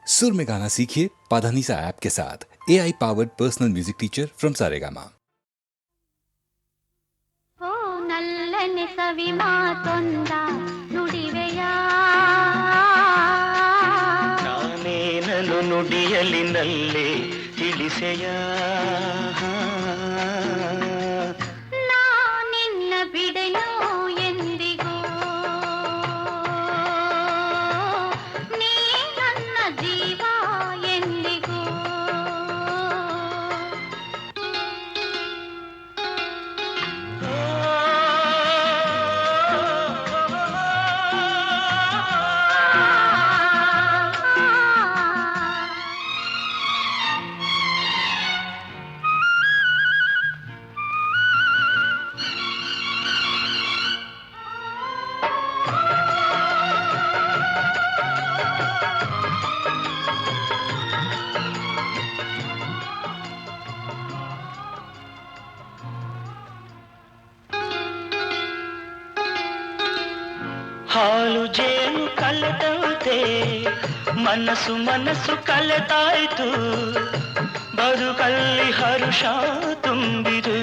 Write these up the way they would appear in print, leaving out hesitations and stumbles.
सुर में गाना सीखिए पाधानीसा ऐप के साथ। AI powered personal music teacher from Saregama. ಓ ನಲ್ಲನೆ ಸವಿ ಮಾತೊಂದ ನುಡಿವೆಯ ನಾನೇನನು ನುಡಿಯಲಿ ನಲ್ಲೆ ತಿಳಿಸೆಯ ನಾ ನಿನ್ನ ಬಿಡೆನು ಎಂದಿಗೂ ನೀ ನನ್ನ ಜೀವ ಎಂದಿಗೂ ಹಾಲು ಜೇನು ಕಲೆದಂತೆ ಮನಸ್ಸು ಮನಸ್ಸು ಕಲೆತಾಯ್ತು ಬದುಕಲ್ಲಿ ಹರುಷ ತುಂಬಿರು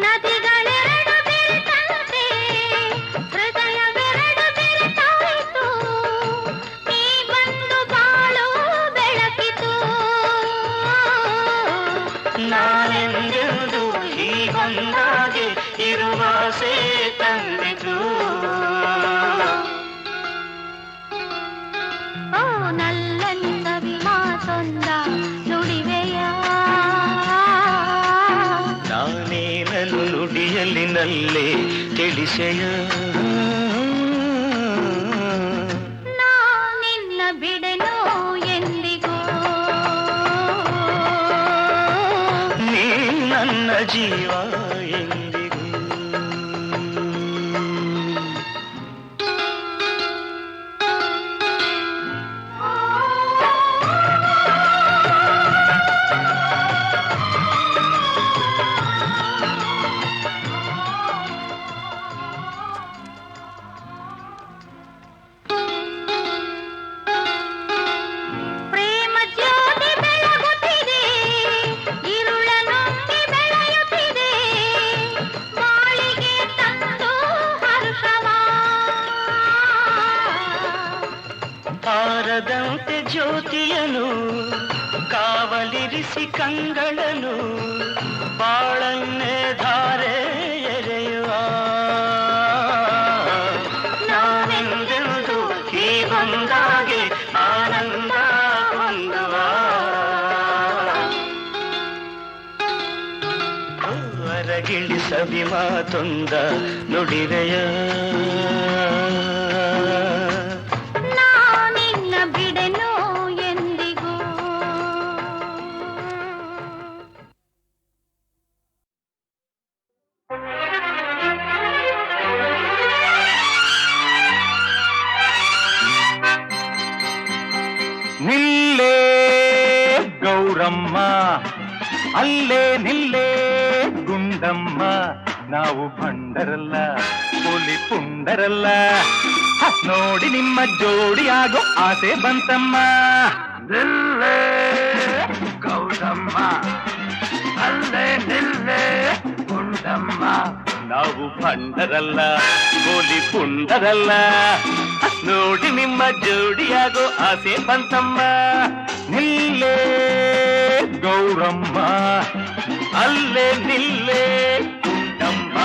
ನದಿಗಳೆರಡು ಬೆರೆತಂತೆ ಹೃದಯವೆರಡು ಬೆರೆತಾಯಿತು ನೀ ಬಂದು ಬಾಳು ಬೆಳಕಿತು ನಾನೆಂದೆಂದು ಹೀಗೊಂದಾಗೆ ಇರುವಾಸೆ ತಂದಿತು ಓ ನಲ್ಲನೆ ಸವಿ ಮಾತೊಂದ ನುಡಿವೆಯ ನಾನೇನನು ನುಡಿಯಲಿ ನಲ್ಲೆ ತಿಳಿಸೆಯ ನಾ ನಿನ್ನ ಬಿಡೆನು ಎಂದಿಗೂ ನೀ ನನ್ನ ಜೀವ ಎಂದಿಗೂ ಪ್ರೇಮ ಜ್ಯೋತಿ ಬೆಳಗುತ್ತಿದೆ ಇರುಳ ನುಂಗಿ ಬೆಳೆಯುತ್ತಿದೆ ಬಾಳಿಗೆ ತಂದು ಹರ್ಷವ ತಾರದಂತೆ ಜ್ಯೋತಿಯನು ಕಾವಲಿರಿಸಿ ಕಂಗಳನು ಬಾಳನ್ನೇ ಧಾರೆ ಎರೆಯುವ ನಾನೆಂದೆಂದು ಹೀಗೊಂದಾಗೆ ಆನಂದ ಹೊಂದುವ ಹೊರಗಿಳಿ ಸವಿ ಮಾತೊಂದ ನುಡಿರೆಯ ನಾ ನಿನ್ನ ಬಿಡೆನು ಎಂದಿಗೂ ನಿಲ್ಲೇ ಗೌರಮ್ಮ ಅಲ್ಲೇ ನಿಲ್ಲೇ ಗುಂಡಮ್ಮ ನಾವು ಭಂಡರಲ್ಲ ಹುಲಿ ಪುಂಡರಲ್ಲ ನೋಡಿ ನಿಮ್ಮ ಜೋಡಿಯಾಗೋ ಆಸೆ ಬಂತಮ್ಮ ನಿಲ್ಲೇ ಗೌರಮ್ಮ ಅಲ್ಲೇ ನಿಲ್ಲೇ ಗುಂಡಮ್ಮ ನಾವು ಭಂಡರಲ್ಲ ಹುಲಿ ಪುಂಡರಲ್ಲ ನೋಡಿ ನಿಮ್ಮ ಜೋಡಿಯಾಗೋ ಆಸೆ ಬಂತಮ್ಮ ನಿಲ್ಲೇ ಗೌರಮ್ಮ ಅಲ್ಲೇ ನಿಲ್ಲೇ ಗುಂಡಮ್ಮ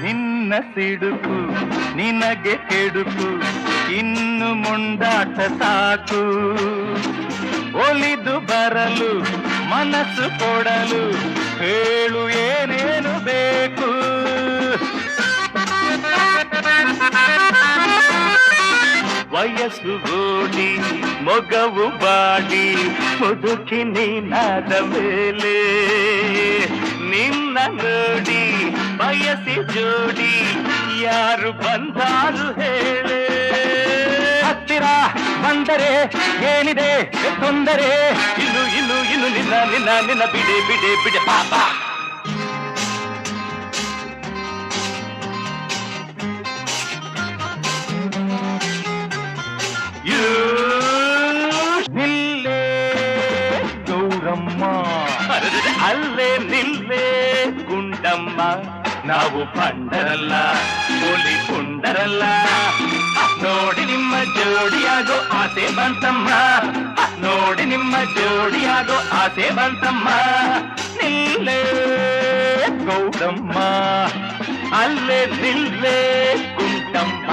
ನಿನ್ನ ಸಿಡುಕು ನಿನಗೆ ಕೆಡುಕು ಇನ್ನು ಮುಂದಾಟ ಸಾಕು ಒಲಿದು ಬರಲು ಮನಸ್ಸು ಕೊಡಲು ಹೇಳು ಏನೇನು ಬೇಕು ವಯಸ್ಸು ಓಡಿ ಮೊಗವು ಬಾಡಿ ಮುದುಕಿ ನೀನಾದ ಮೇಲೆ ನಿನ್ನ ನೋಡಿ ಬಯಸಿ ಜೋಡಿ ಯಾರು ಬಂದಾರು ಹೇಳೆ. ಹತ್ತಿರ ಬಂದರೆ ಏನಿದೆ ತೊಂದರೆ, ಇನ್ನು ಇನ್ನು ಇನ್ನು ನಿನ್ನ ನಿನ್ನ ನಿನ್ನ ಬಿಡೆ ಬಿಡೆ ಬಿಡೆ ಪಾಪ. ನಿಲ್ಲೇ ಗೌರಮ್ಮ, ಅಲ್ಲೇ ನಿಲ್ಲೇ ಗುಂಡಮ್ಮ, ನಾವು ಪಂಡರಲ್ಲ ಹುಲಿ ಪುಂಡರಲ್ಲ. ನೋಡಿ ನಿಮ್ಮ ಜೋಡಿಯಾಗೋ ಆಸೆ ಬಂತಮ್ಮ, ನೋಡಿ ನಿಮ್ಮ ಜೋಡಿಯಾಗೋ ಆಸೆ ಬಂತಮ್ಮ. ನಿಲ್ಲೇ ಗೌರಮ್ಮ, ಅಲ್ಲೇ ನಿಲ್ಲೇ ಗುಂಡಮ್ಮ.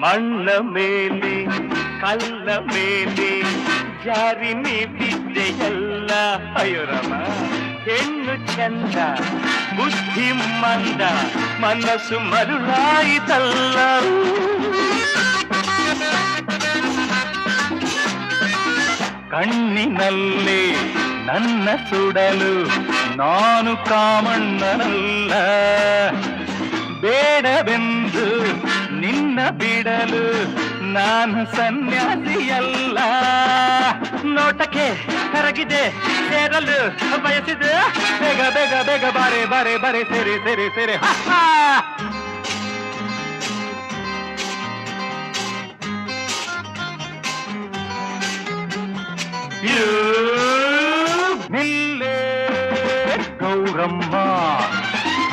ಮಣ್ಣ ಮೇಲೆ ಕಲ್ಲ ಮೇಲೆ ಜಾರಿ ನೀ ಬಿದ್ದೆಯಲ್ಲ. ಅಯ್ಯೋರಮ್ಮ, ಹೆಣ್ಣು ಚಂದ ಬುದ್ಧಿ ಮಂದ ಮನಸ್ಸು ಮರುಳಾಯಿತಲ್ಲ. ಕಣ್ಣಿನಲ್ಲಿ ನನ್ನ ಸುಡಲು ನಾನು ಕಾಮಣ್ಣನಲ್ಲ, ಬೇಡವೆಂದು ನಿನ್ನ ಬಿಡಲು ನಾನು ಸನ್ಯಾಸಿಯಲ್ಲ. ನೋಟಕ್ಕೆ ಕರಗಿದೆ ಸೇರಲು ಬಯಸಿದೆ, ಬೇಗ ಬೇಗ ಬೇಗ ಬಾರೆ ಬಾರೆ ಬಾರೆ ಸೇರೆ ಸೇರೆ ಸೇರೆ. ನಿಲ್ಲೇ ಗೌರಮ್ಮ,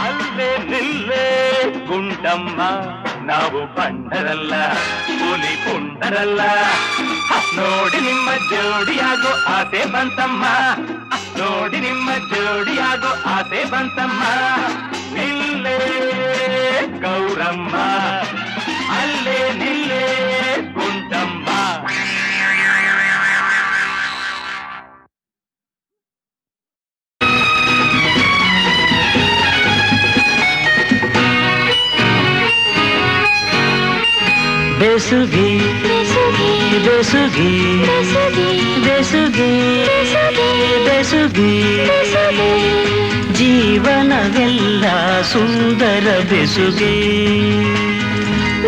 ಅಲ್ಲೇ ನಿಲ್ಲೇ ಗುಂಡಮ್ಮ, ನಾವು ಪಂಡರಲ್ಲ ಹುಲಿ ಪುಂಡರಲ್ಲ. ನೋಡಿ ನಿಮ್ಮ ಜೋಡಿಯಾಗೋ ಆಸೆ ಬಂತಮ್ಮ, ನೋಡಿ ನಿಮ್ಮ ಜೋಡಿಯಾಗೋ ಆಸೆ ಬಂತಮ್ಮ. ನಿಲ್ಲೇ ಗೌರಮ್ಮ, ಅಲ್ಲೇ ನಿಲ್ಲೇ ಗುಂಡಮ್ಮ. ಬೆಸುಗೆ ಬೆಸುಗೆ ಬೆಸುಗೆ ಬೆಸುಗೆ ಜೀವನವೆಲ್ಲ ಸುಂದರ ಬೆಸುಗೆ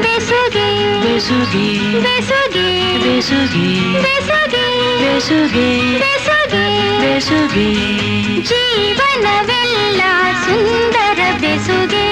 ಬೆಸುಗೆ ಬೆಸುಗೆ ಬೆಸುಗೆ ಬೆಸುಗೆ ಬೆಸುಗೆ ಬೆಸುಗೆ ಬೆಸುಗೆ ಬೆಸುಗೆ ಜೀವನವೆಲ್ಲ ಸುಂದರ ಬೆಸುಗೆ.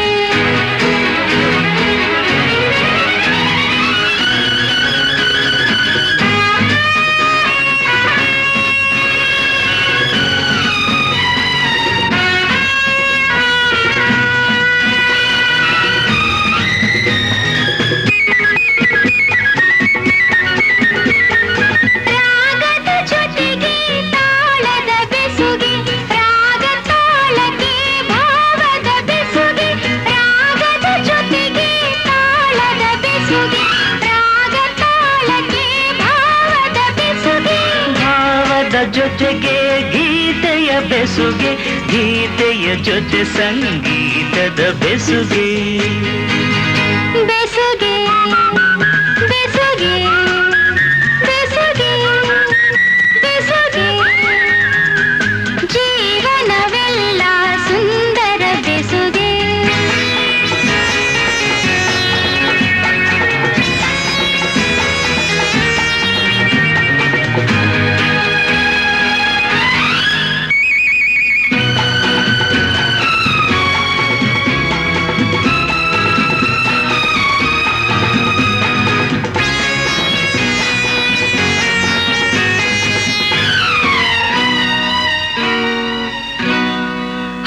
ಜೊತೆಗೆ ಗೀತೆಯ ಬೆಸುಗೆ, ಗೀತೆಯ ಜೊತೆ ಸಂಗೀತದ ಬೆಸುಗೆ. ಬೆಸುಗೆ ಬೆಸುಗೆ ಬೆಸುಗೆ ಬೆಸುಗೆ ಜೀವನವೆಲ್ಲ ಸುಂದರ ಬೆಸುಗೆ.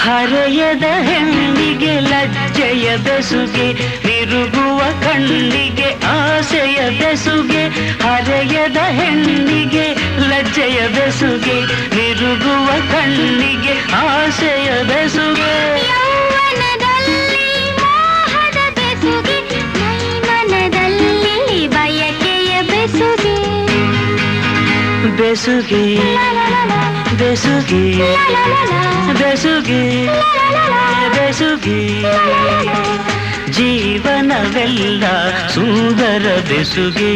ಹರೆಯದ ಹೆಣ್ಣಿಗೆ ಲಜ್ಜೆಯ ಬೆಸುಗೆ, ತಿರುಗುವ ಕಣ್ಣಿಗೆ ಆಸೆಯ ಬೆಸುಗೆ, ಹರೆಯದ ಹೆಣ್ಣಿಗೆ ಲಜ್ಜೆಯ ಬೆಸುಗೆ, ತಿರುಗುವ ಕಣ್ಣಿಗೆ ಆಸೆಯ ಬೆಸುಗೆ. ಯೌವನದಲ್ಲಿ ಮೋಹದ ಬೆಸುಗೆ, ಮೈಮನದಲ್ಲಿ ಬಯಕೆಯ ಬೆಸುಗೆ. ಬೆಸುಗೆ ಬೆಸುಗೆ ಬೆಸುಗೆ ಬೆಸುಗೆ, ಜೀವನವೆಲ್ಲ ಸುಂದರ ಬೆಸುಗೆ.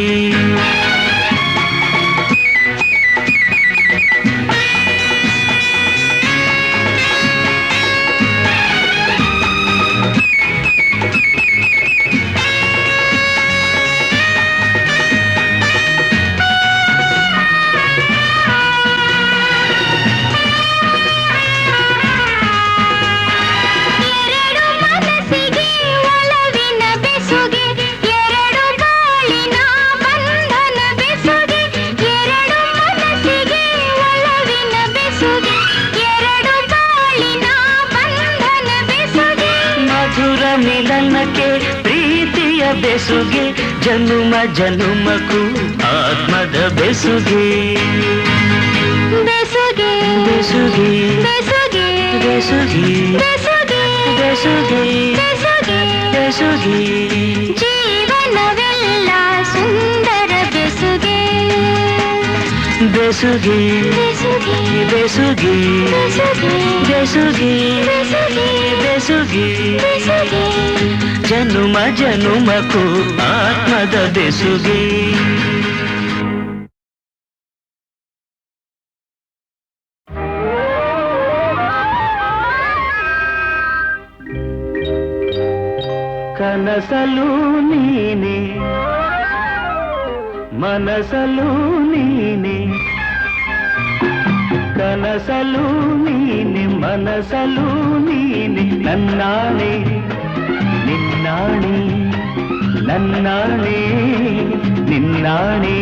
ಮಿಲನಕ್ಕೆ ಪ್ರೀತಿಯ ಬೆಸುಗೆ, ಜನುಮ ಜನುಮಕ್ಕೂ ಆತ್ಮದ ಬೆಸುಗೆ. ಬೆಸುಗೆ ಬೆಸುಗೆ ಬೆಸುಗೆ ಬೆಸುಗೆ ಬೆಸುಗೆ ಬೆಸುಗೆ ಬೆಸುಗೆ ಬೆಸುಗೆ, ಜೀವನವೆಲ್ಲ ಸುಂದರ ಬೆಸುಗೆ. ಬೆಸುಗೆ ಬೆಸುಗೆ ಬೆಸುಗೆ ಬೆಸುಗೆ ಬೆಸುಗೆ ಬೆಸುಗೆ ಬೆಸುಗೆ, ಜನುಮ ಜನುಮಕ್ಕೂ ಆತ್ಮದ ಬೆಸುಗೆ. ಕನಸಲು ನೀನೆ ಮನಸಲು ನೀನೆ, ಕನಸಲು ನೀನೆ ಮನಸಲು ನೀನೆ, ನನ್ನಾಣೆ ನಿನ್ನಾಣೆ ನನ್ನಾಣೆ ನಿನ್ನಾಣೆ.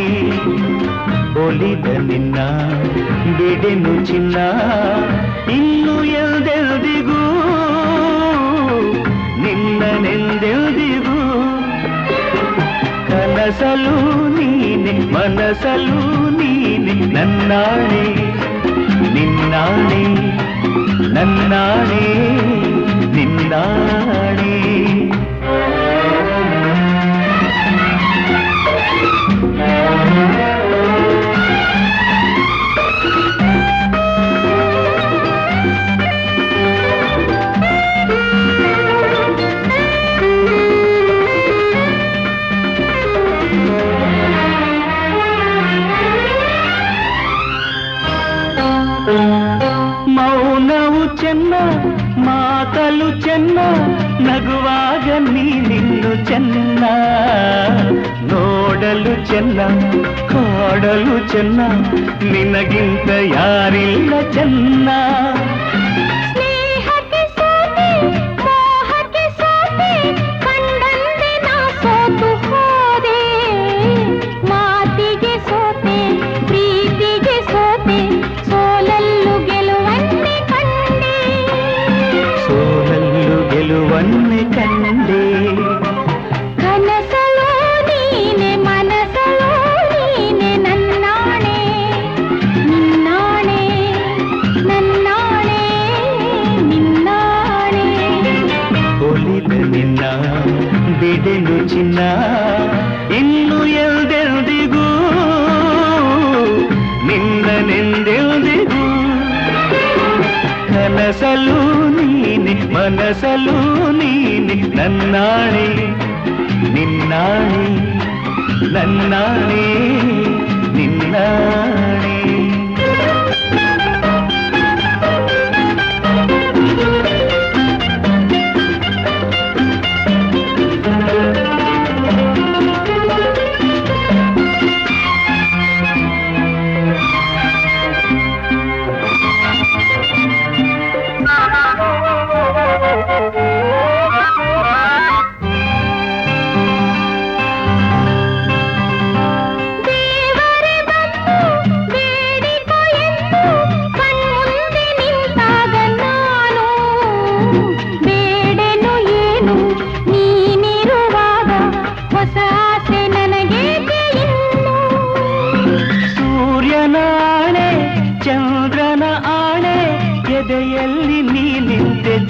ಒಲಿದ ನಿನ್ನ ಬಿಡೆನು ಚಿನ್ನ, ಇನ್ನು ಎಲ್ದೆಲ್ದಿಗೂ ನಿನ್ನನೆಂದೆಲ್ದಿಗೂ. ಕನಸಲು ನೀನೆ ಮನಸಲು ನೀನೆ, ನನ್ನಾಣೆ ನಿನ್ನಾಣೆ ನನ್ನಾಣೆ ನಿನ್ನಾಣೆ. ಮೌನವು ಚೆನ್ನ ಮಾತಲು ಚೆನ್ನ, ನಗುವಾಗ ನೀನಿನ್ನು ಚೆನ್ನ, ನೋಡಲು ಚೆನ್ನ ಕಾಡಲು ಚೆನ್ನ, ನಿನಗಿಂತ ಯಾರಿಲ್ಲ ಚೆನ್ನ. ಸ್ನೇಹಕ್ಕೆ ಸೋತೆ ಮೋಹಕ್ಕೆ ಸೋತೆ, ಕಂಡಂತೆ ನಾ ಸೋತು ಹೋದೆ. ಮಾತಿಗೆ ಸೋತೆ ಪ್ರೀತಿಗೆ ಸೋತೆ, ಸೋಲಲ್ಲು ಗೆಲುವನ್ನೇ ಕಂಡೆ. ಸೋಲಲ್ಲು ಗೆಲುವನ್ನೇ ಕಂಡೆ. ಕನಸಲು ನೀನೆ ಮನಸಲು ನೀನೆ, ನನ್ನಾಣೆ ನಿನ್ನಾಣೆ ನನ್ನಾಣೆ ನಿನ್ನಾಣೆ. ಒಲಿದ ನಿನ್ನ ಬಿಡೆನು ಚಿನ್ನ, ಇನ್ನು ಎಲ್ದೆಲ್ದಿಗೂ ನಿನ್ನನೆಂದೆಲ್ದಿಗೂ. ಕನಸಲು ನೀನೆ ಮನಸಲು ನೀನೆ, ನನ್ನಾಣೆ ನಿನ್ನಾಣೆ ನನ್ನಾಣೆ ನಿನ್ನಾಣೆ.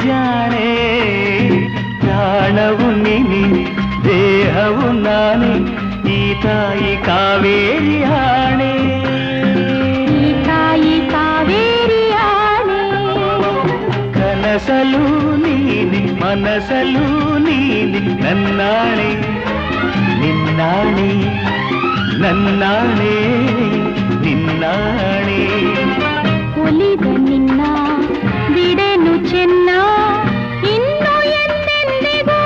ಜಾಣೆ ಪ್ರಾಣವು ನೀನೆ ದೇಹವು ನಾನೇ ಈ ತಾಯಿ ಕಾವೇರಿ ಆಣೆ ಈ ತಾಯಿ ಕಾವೇರಿ ಆಣೆ ಕನಸಲು ನೀನೆ ಮನಸಲು ನೀನೆ ನನ್ನಾಣೆ ನಿನ್ನಾಣೆ ನನ್ನಾಣೆ ನಿನ್ನಾಣೆ ಒಲಿದ ನಿನ್ನ ಬಿಡೆನು ಚೆನ್ನ ಇನ್ನು ಎಂದೆಂದಿಗೂ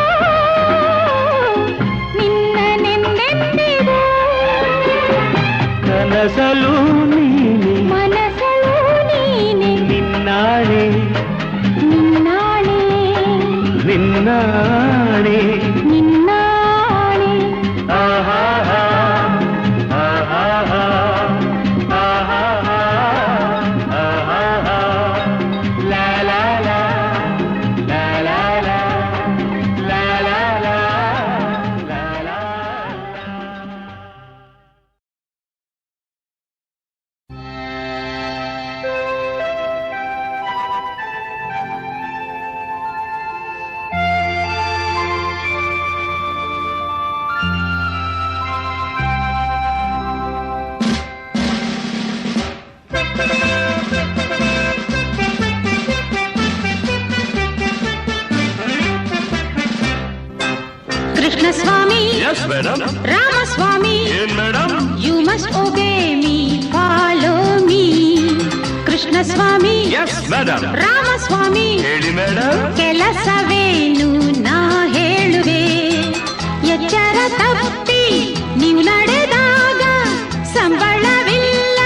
ನಿನ್ನನೆಂದೆಂದಿಗೂ ಕನಸಲು ನೀನೆ ಮನಸಲು ನೀನೆ ನಿನ್ನಾಣೆ ನಿನ್ನಾಣೆ ನಿನ್ನಾಣೆ ನಿನ್ನಾಣೆ ಆಹಾ ಆಹಾ ಆಹಾ ಆಹಾ ಲಾ ಲಾ ಲಾ ಲಾ ಲಾ ಲಾ ಲಾ ಲಾ ಲಾ ಲಾ ಲಾ Krishnaswamy, Yes, madam. Ramaswamy, ಏನ್ madam? you must obey me, follow me. Krishnaswamy, Yes, madam. Ramaswamy, ಹೇಳಿ ಮೇಡಮ್. ಕೆಲಸವೇನು ನಾ ಹೇಳುವೆ ಎಚ್ಚರ ತಪ್ಪಿ ನೀವು ನಡೆದಾಗ ಸಂಬಳವಿಲ್ಲ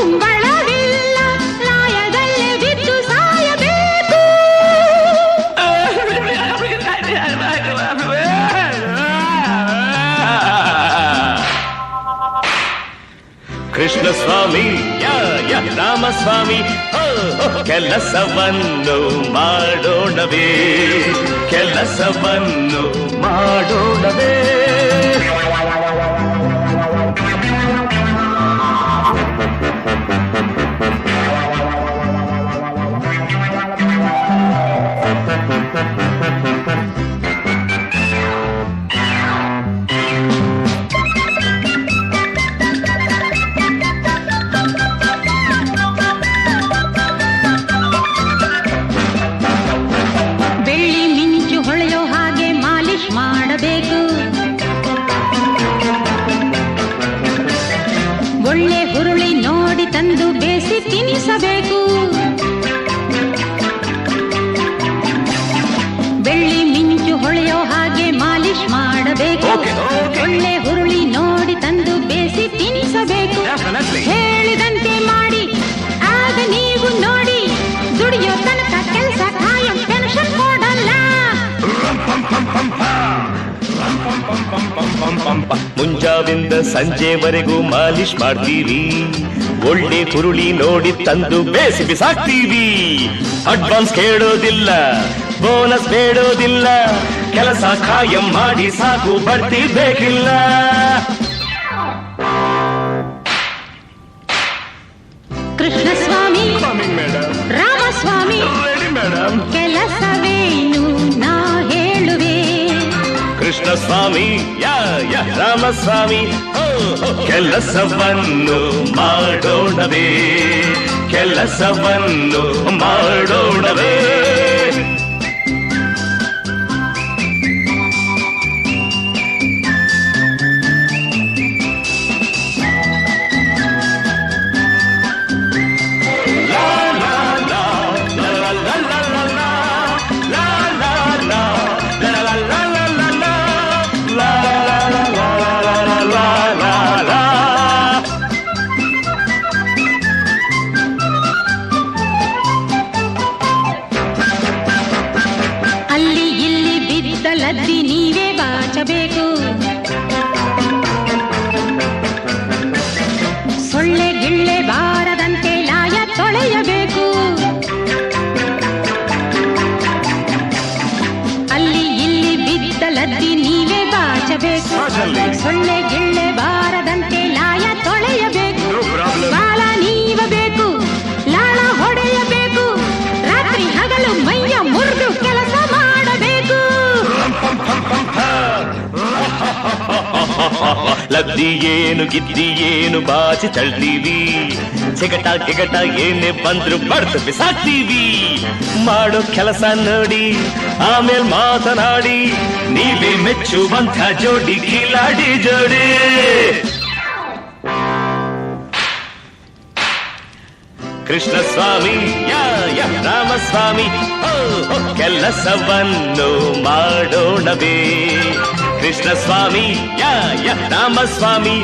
ಉಂಬಳವಿಲ್ಲ ಲಾಯದಲ್ಲೇ ಬಿದ್ದು ಸಾಯಬೇಕು ಕೃಷ್ಣ ಸ್ವಾಮಿ ರಾಮಸ್ವಾಮಿ ಕೆಲಸವನ್ನು ಮಾಡೋಣವೇ ಕೆಲಸವನ್ನು ಮಾಡೋಣವೇ ಬೆಳ್ಳಿ ಮಿಂಚು ಹೊಳೆಯೋ ಹಾಗೆ ಮಾಲಿಶ್ ಮಾಡಬೇಕು ಒಳ್ಳೆ ಹುರುಳಿ ನೋಡಿ ತಂದು ಬೇಸಿ ತಿನ್ನಿಸಬೇಕು ಬೆಳ್ಳಿ ಮಿಂಚು ಹೊಳೆಯೋ ಹಾಗೆ ಮಾಲಿಶ್ ಮಾಡಬೇಕು ಒಳ್ಳೆ ಹುರುಳಿ ನೋಡಿ ತಂದು ಬೇಸಿ ತಿನ್ನಿಸಬೇಕು ಹೇಳಿದಂತೆ ಮಾಡಿ ಆಗ ನೀವು ನೋಡಿ ದುಡಿಯೋ ತನಕ ಕೆಲಸ ಕಾಯಂ ಪೆನ್ಷನ್ ಕೊಡಲ್ಲ ಮುಂಜಾವಿಂದ ಸಂಜೆವರೆಗೂ ಮಾಲಿಶ್ ಮಾಡ್ತೀವಿ ಒಳ್ಳೆ ಹುರುಳಿ ನೋಡಿ ತಂದು ಬೇಸಿ ಬಿಸಾಕ್ತೀವಿ ಅಡ್ವಾನ್ಸ್ ಕೇಳೋದಿಲ್ಲ ಬೋನಸ್ ಬೇಡೋದಿಲ್ಲ ಕೆಲಸ ಕಾಯಂ ಮಾಡಿ ಸಾಕು ಬಡ್ತಿ ಬೇಕಿಲ್ಲ ಕೃಷ್ಣಸ್ವಾಮಿ ರಾಮಸ್ವಾಮಿ ಮೇಡಮ್ ಕೆಲಸವೇನು ನಾ ಹೇಳುವೆ ಕೃಷ್ಣ ಸ್ವಾಮಿ ರಾಮಸ್ವಾಮಿ ಕೆಲಸವನ್ನು ಮಾಡೋಣವೇ ಕೆಲಸವನ್ನು ಮಾಡೋಣವೇ ಲದ್ದಿ ಏನು ಗಿದ್ದಿ ಏನು ಬಾಚಿ ತಳ್ತೀವಿ, ಚಿಗಟ ಗಿಗಟ ಏನೇ ಬಂದ್ರು ಬಡ್ದು ಬಿಸಾಕ್ತೀವಿ. ಮಾಡೋ ಕೆಲಸ ನೋಡಿ ಆಮೇಲೆ ಮಾತನಾಡಿ, ನೀವೇ ಮೆಚ್ಚುವಂಥ ಜೋಡಿ ಕಿಲಾಡಿ ಜೋಡಿ. ಕೃಷ್ಣ ಸ್ವಾಮಿ ರಾಮಸ್ವಾಮಿ ಕೆಲಸವನ್ನು ಮಾಡೋಣವೇ. ಕೃಷ್ಣ ಸ್ವಾಮಿ ರಾಮಸ್ವಾಮಿ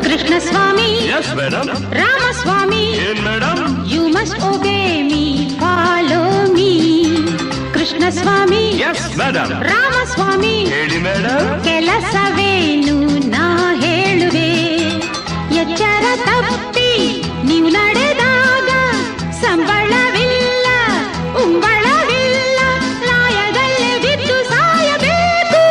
ಕೃಷ್ಣ ಸ್ವಾಮಿ Yes, madam. ರಾಮಸ್ವಾಮಿ ಏನ್ madam? You must obey me, follow me. Krishna Swamy Yes, madam. Ramaswamy ಹೇಳಿ ಮೇಡಮ್. ಕೆಲಸವೇನು ನಾ ಹೇಳುವೆ, ಎಚ್ಚರ ತಪ್ಪಿ ನೀವು ನಡೆದಾಗ ಸಂಬಳವಿಲ್ಲ ಉಂಬಳವಿಲ್ಲ, ಲಾಯದಲ್ಲೇ ಬಿದ್ದು ಸಾಯಬೇಕು.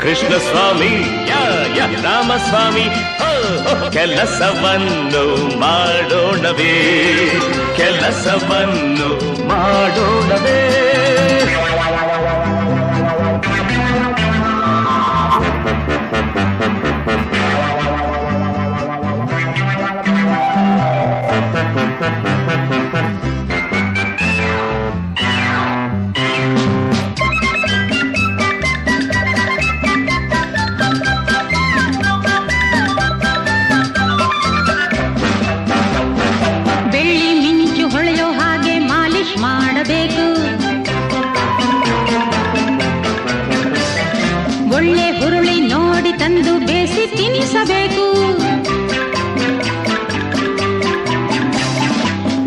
ಕೃಷ್ಣ ಸ್ವಾಮಿ ರಾಮಸ್ವಾಮಿ ಕೆಲಸವನ್ನು ಮಾಡೋಣವೇ, ಕೆಲಸವನ್ನು ಮಾಡೋಣವೇ. ಬೆಳ್ಳಿ ಮಿಂಚು ಹೊಳೆಯೋ ಹಾಗೆ ಮಾಲಿಶ್ ಮಾಡಬೇಕು, ಒಳ್ಳೆ ಹುರುಳಿ ನೋಡಿ ತಂದು ಬೇಸಿ ತಿನ್ನಿಸಬೇಕು.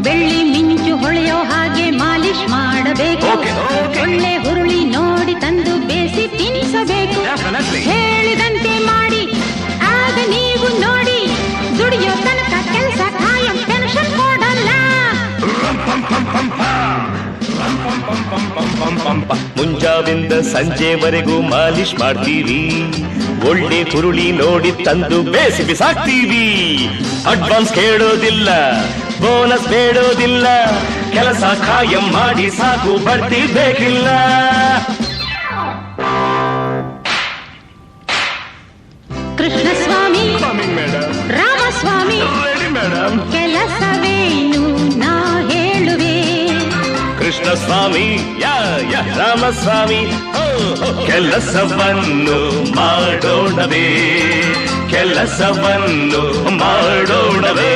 ಬೆಳ್ಳಿ ಮಿಂಚು ಹೊಳೆಯೋ ಹಾಗೆ ಮಾಲಿಶ್ ಮಾಡಬೇಕು, ಒಳ್ಳೆ ಹುರುಳಿ ನೋಡಿ ತಂದು ಬೇಸಿ ತಿನ್ನಿಸಬೇಕು. ಹೇಳಿದಂತೆ ಮಾಡಿ ಆಗ ನೀವು ನೋಡಿ, ದುಡಿಯೋ ತನಕ ಕೆಲಸ ಕಾಯಂ ಟೆನ್ಷನ್ ಕೊಡಲ್ಲ. ಮುಂಜಾವಿಂದ ಸಂಜೆವರೆಗೂ ಮಾಲಿಶ್ ಮಾಡ್ತೀವಿ, ಒಳ್ಳೆ ಹುರುಳಿ ನೋಡಿ ತಂದು ಬೇಸಿ ಬಿಸಾಕ್ತೀವಿ. ಅಡ್ವಾನ್ಸ್ ಕೇಳೋದಿಲ್ಲ, ಬೋನಸ್ ಬೇಡೋದಿಲ್ಲ, ಕೆಲಸ ಕಾಯಂ ಮಾಡಿ ಸಾಕು ಬಡ್ತಿ ಬೇಕಿಲ್ಲ. ಕೃಷ್ಣ ಸ್ವಾಮಿ ರಾಮಸ್ವಾಮಿ ಕೆಲಸವೇನು ನಾ ಹೇಳುವೆ. ಕೃಷ್ಣ ಸ್ವಾಮಿ ರಾಮಸ್ವಾಮಿ ಕೆಲಸವನ್ನು ಮಾಡೋಣವೇ, ಕೆಲಸವನ್ನು ಮಾಡೋಣವೇ.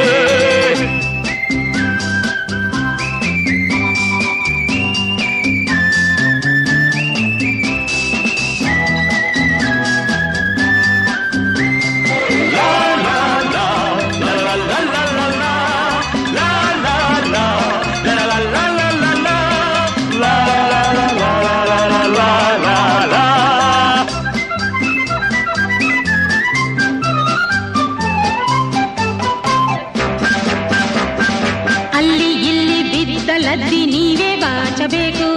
ಅಲ್ಲಿ ಇಲ್ಲಿ ಬಿದ್ದ ಲದ್ದಿ ನೀವೇ ಬಾಚಬೇಕು,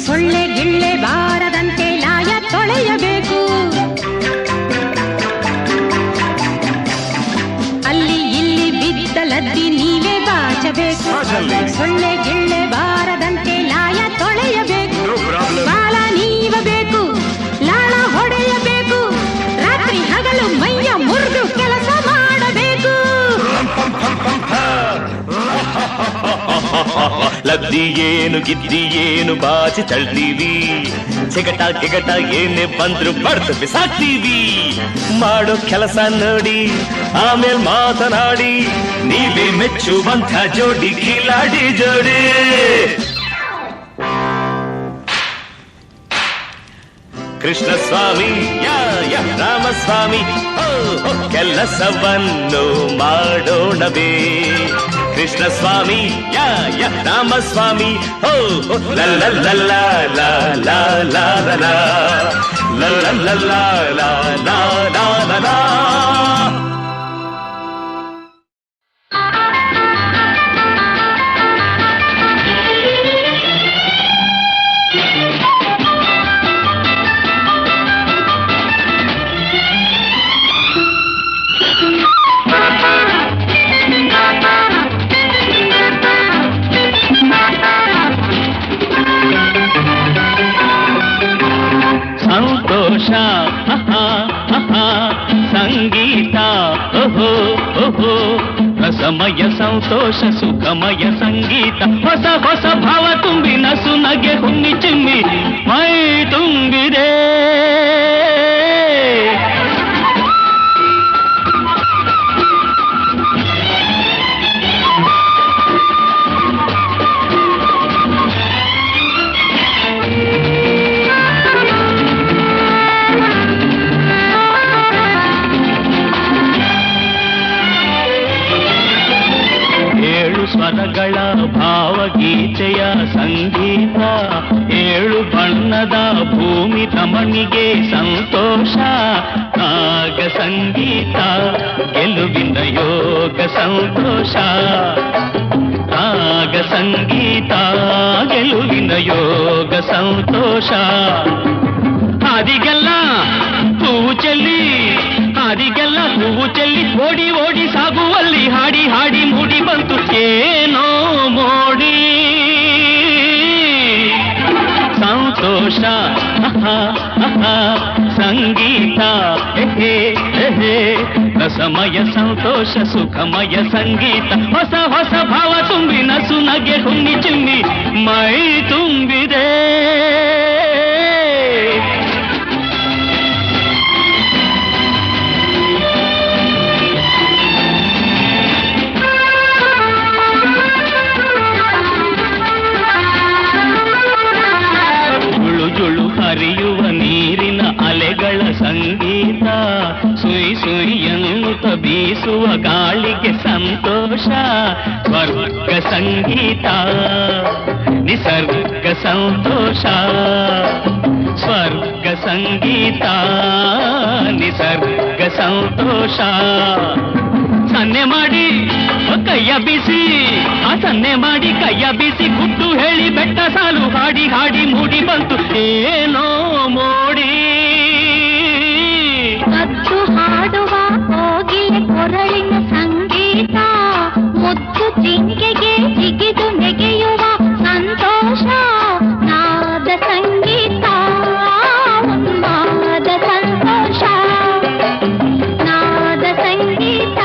ಸೊಳ್ಳೆ ಗಿಳ್ಳೆ ಬಾರದಂತೆ ಲಾಯ ತೊಳೆಯಬೇಕು. ಅಲ್ಲಿ ಇಲ್ಲಿ ಬಿದ್ದ ಲದ್ದಿ ನೀವೇ ಬಾಚಬೇಕು, ಸೊಳ್ಳೆ ಗಿಳ್ಳೆ ಬಾರದಂತೆ ಲಾಯ ತೊಳೆಯಬೇಕು. ಬಾಲ ನೀವಬೇಕು, ಲಾಳ ಹೊಡೆಯಬೇಕು, ರಾತ್ರಿ ಹಗಲು ಮೈಯ ಮುರಿದು ಕೆಲಸ ಮಾಡಬೇಕು. ಲದ್ದಿ ಏನು ಗಿದ್ದಿ ಏನು ಬಾಚಿ ತಳ್ತೀವಿ, ಚಿಗಟ ಗಿಗಟ ಏನೇ ಬಂದ್ರು ಬಡ್ದು ಬಿಸಾಕ್ತೀವಿ. ಮಾಡೋ ಕೆಲಸ ನೋಡಿ ಆಮೇಲೆ ಮಾತನಾಡಿ, ನೀವೇ ಮೆಚ್ಚುವಂಥ ಜೋಡಿ ಕಿಲಾಡಿ ಜೋಡಿ. ಕೃಷ್ಣ ಸ್ವಾಮಿ ರಾಮಸ್ವಾಮಿ ಕೆಲಸವನ್ನು ಮಾಡೋಣವೇ ಕೃಷ್ಣ ಸ್ವಾಮಿ ಯಾ ಯ ರಾಮಸ್ವಾಮಿ ಹೋ ಲಲ್ಲ ಲಲ್ಲ ಲಾ ಲಾ ಲಾ ಲಾ ಲಲ್ಲ ಲಲ್ಲ ಲಾ ಲಾ ಲಾ ಲಾ. ಸಂತೋಷ ಸಂಗೀತ ಓಹೋ ಓಹೋ ರಸಮಯ ಸಂತೋಷ ಸುಖಮಯ ಸಂಗೀತ ಹೊಸ ಹೊಸ ಭಾವ ತುಂಬಿ ನಸು ನಗೆ ಹುಣ್ಣಿ ಚಿಮ್ಮಿ ಮೈ ತುಂಬಿದೆ ಸ್ವರಗಳ ಭಾವಗೀತೆಯ ಸಂಗೀತ ಏಳು ಬಣ್ಣದ ಭೂಮಿ ರಮಣಿಗೆ ಸಂತೋಷ ನಾಗ ಸಂಗೀತ ಗೆಲುವಿನ ಯೋಗ ಸಂತೋಷ ನಾಗ ಸಂಗೀತ ಗೆಲುವಿನ ಯೋಗ ಸಂತೋಷ ಹಾದಿಗೆಲ್ಲ ಹೂವು ಚೆಲ್ಲಿ ಹಾದಿಗೆಲ್ಲ ಹೂವು ಚೆಲ್ಲಿ ಓಡಿ ಓಡಿ ಸಾಗುವಲ್ಲಿ ಹಾಡಿ ಹಾಡಿ ಮೂಡಿ ಬಂತು ಏನೋ ಮೋಡಿ ಸಂತೋಷ ಸಂಗೀತ ರಸಮಯ ಸಂತೋಷ ಸುಖಮಯ ಸಂಗೀತ ಹೊಸ ಹೊಸ ಭಾವ ತುಂಬಿ ನಸು ನಗೆ ಹುಣ್ಣಿ ಚಿಮ್ಮಿ ಮೈ ತುಂಬಿದೆ ಹರಿಯುವ ನೀರಿನ ಅಲೆಗಳ ಸಂಗೀತ ಸುಯಿ ಸುಯಿ ಎನ್ನುತ್ತ ಬೀಸುವ ಗಾಳಿಗೆ ಸಂತೋಷ ಸ್ವರ್ಗ ಸಂಗೀತ ನಿಸರ್ಗ ಸಂತೋಷ ಸ್ವರ್ಗ ಸಂಗೀತ ನಿಸರ್ಗ ಸಂತೋಷ ಸನ್ನೆ ಮಾಡಿ ಕೈಯ ಬಿಸಿ ಸನ್ನೆ ಮಾಡಿ ಕೈಯ ಬಿಸಿ ಗುಟ್ಟು ಹೇಳಿ ಬೆಟ್ಟ ಸಾಲು ಹಾಡಿ ಹಾಡಿ ಮೂಡಿ ಬಂತು ಏನೋ ಮೋಡಿ ಕದ್ದು ಹಾಡುವ ಕೋಗಿಲೆ ಕೊರಳಿನ ಸಂಗೀತ ಮುದ್ದು ಜಿಂಕೆಗೆ ಜಿಗಿದು ನೆಗೆಯುವ ಸಂತೋಷ ನಾದ ಸಂಗೀತ ಉನ್ಮಾದ ಸಂತೋಷ ನಾದ ಸಂಗೀತ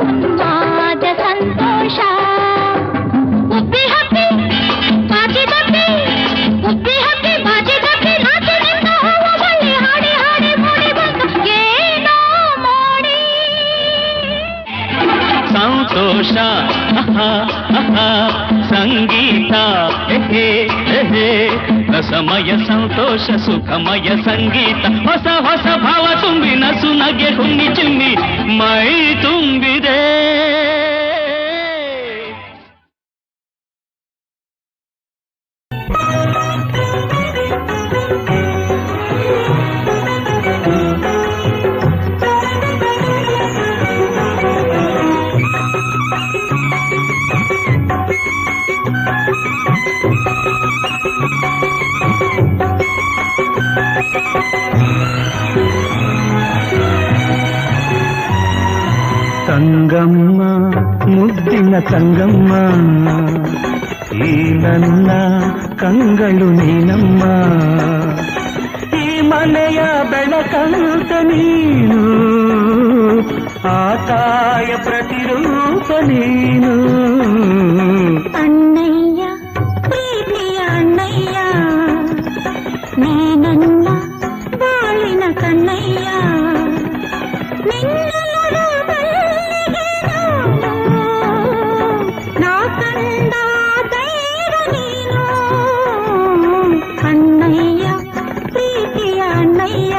ಉನ್ಮಾದ ಸಂತೋಷ ಉಬ್ಬಿ ಹಬ್ಬಿ ಬಾಜಿ ದಬ್ಬಿ ಉಬ್ಬಿ ಹಬ್ಬಿ ಬಾಜಿ ದಬ್ಬಿ ನಾಚಿ ನಿಂತ ಹೂವ ಬಳ್ಳಿ ಹಾಡಿ ಹಾಡಿ ಮೂಡಿ ಬಂತು ಏನೋ ಮೋಡಿ ಸಂತೋಷ ಸಂಗೀತ ರಸಮಯ ಸಂತೋಷ ಸುಖಮಯ ಸಂಗೀತ ಹೊಸ ಹೊಸ ಭಾವ ತುಂಬಿ ನಸು ನಗೆ ಹುಣ್ಣಿ ಚಿಮ್ಮಿ ಮೈ ತುಂಬಿದೆ ತಂಗಮ್ಮ ಮುದ್ದಿನ ತಂಗಮ್ಮ ಈ ನನ್ನ ಕಂಗಳು ನೀನಮ್ಮ ಈ ಮನೆಯ ಬೆಳಕಂತ ನೀನು ಆ ತಾಯ ಪ್ರತಿರೂಪ ನೀನು ಅಣ್ಣಯ್ಯ ಪ್ರೀತಿಯ ಅಣ್ಣಯ್ಯ ನೀ ನನ್ನ ಬಾಳಿನ ಕಣ್ಣಯ್ಯ ನಿನ್ನ ನಾ ಕಂಡ ದೈವ ನೀನು ಅಣ್ಣಯ್ಯ ಪ್ರೀತಿಯ ಅಣ್ಣಯ್ಯ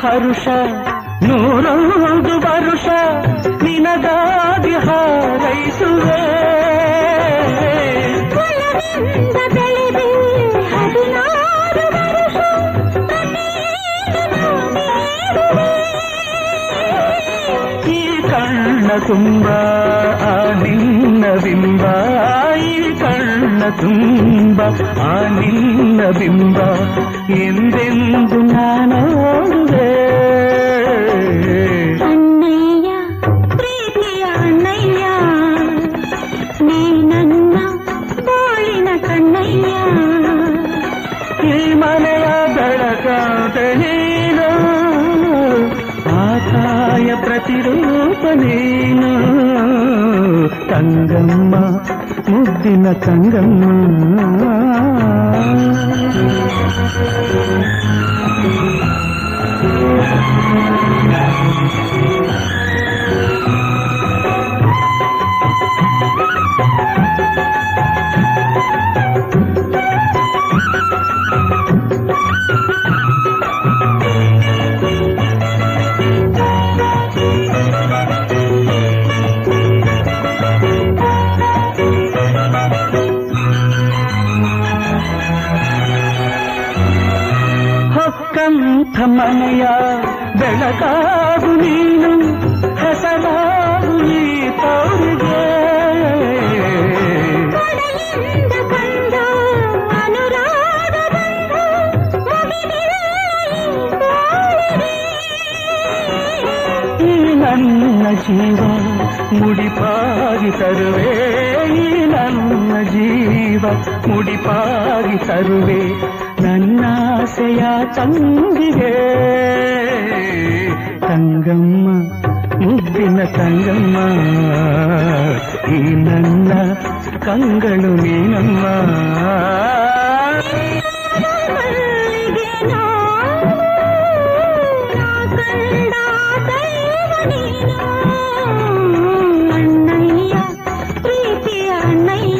ಹರುಷ ನೂರೊಂದು ವರುಷ ನಿನಗಾಗಿ ಹಾರೈಸುವೆ ಕುಲದಿಂದ ಬೆಳೆದೆ 16 ವರುಷ ಈ ಕಣ್ಣ ತುಂಬ ಆ ನಿನ್ನ ಬಿಂಬ ಈ ಕಣ್ಣ ತುಂಬ ಆ ನಿನ್ನ ಬಿಂಬ ಎಂದೆಂದು ನಾನೋಡುವೆ ಅಣ್ಣಯ್ಯ ಪ್ರೀತಿಯ ಅಣ್ಣಯ್ಯ ನೀ ನನ್ನ ಬಾಳಿನ ಕಣ್ಣಯ್ಯ ಈ ಮನೆಯ ಬೆಳಕಾದ ನೀನು ಆಕಾಯ ಪ್ರತಿರೂಪ ನೀನು ತಂಗಮ್ಮ ಮುದ್ದಿನ ತಂಗಮ್ಮ ಹೊಕ್ಕಂಥ ಮನೆಯ ಬೆಳಕಾಗು ನೀನು ಹೆಸರಾಗು ಈ ತೋರಿಗೆ ಕಡೆಯಿಂದ ಬಂದ ಅನುರಾಗ ಬಂದ ಮುಗಿದಿಲ್ಲ ಈ ಬಾಳಿಗೆ. ಈ ನನ್ನ ಜೀವ ಮುಡಿಪಾಗಿ ತರುವೆ ಈ ನನ್ನ ಜೀವ ಮುಡಿಪಾಗಿ ತರುವೆ ನನ್ನಾಸೆಯ ತಂಗಿಗೆ ತಂಗಮ್ಮ ಮುದ್ದಿನ ತಂಗಮ್ಮ ಈ ನನ್ನ ಕಂಗಳು ನೀನಮ್ಮ ಮಲ್ಲಿಗೆ ನಾನು ಕಂಡ ದೈವ ನೀನು ಅಣ್ಣಯ್ಯ ಪ್ರೀತಿಯ ಅಣ್ಣಯ್ಯ